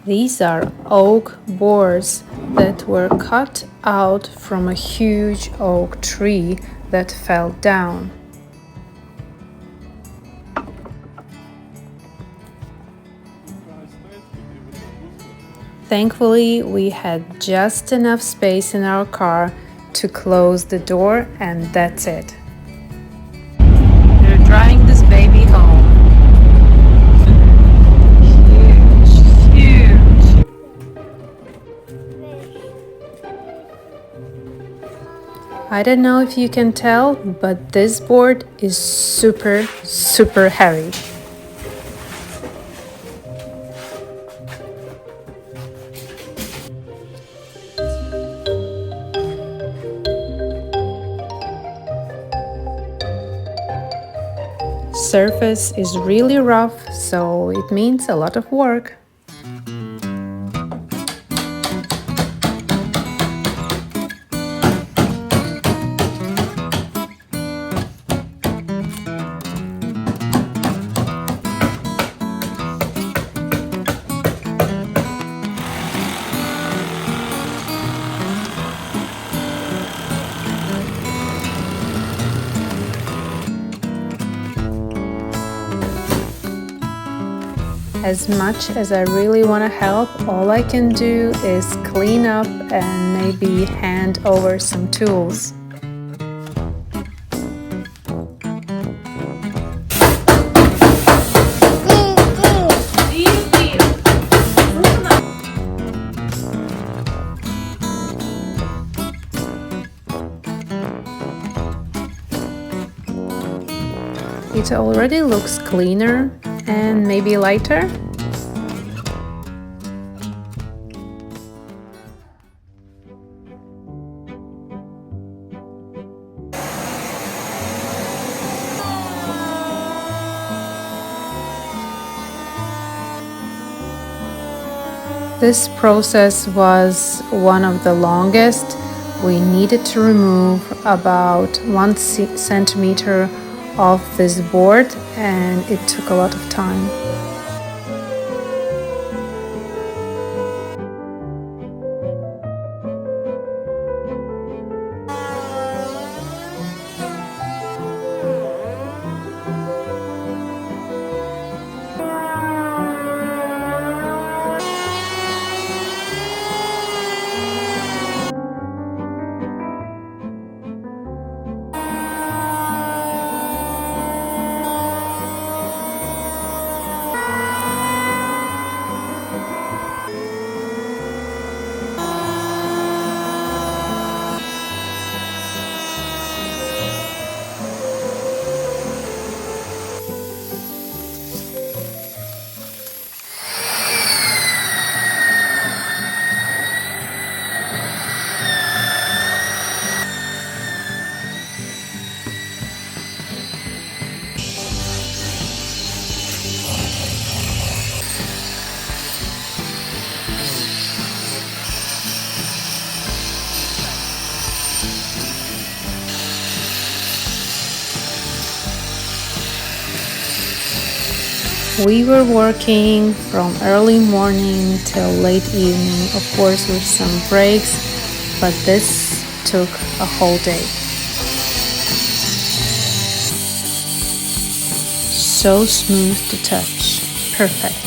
These are oak boards that were cut out from a huge oak tree that fell down. Thankfully, we had just enough space in our car to close the door, and that's it. They're driving this baby home. Huge. I don't know if you can tell, but this board is super heavy. Surface is really rough, so it means a lot of work. As much as I really want to help, all I can do is clean up and maybe hand over some tools. It already looks cleaner and maybe lighter. This process was one of the longest. We needed to remove about 1 centimeter of this board, and it took a lot of time. We were working from early morning till late evening, of course with some breaks, but this took a whole day. So smooth to touch, perfect.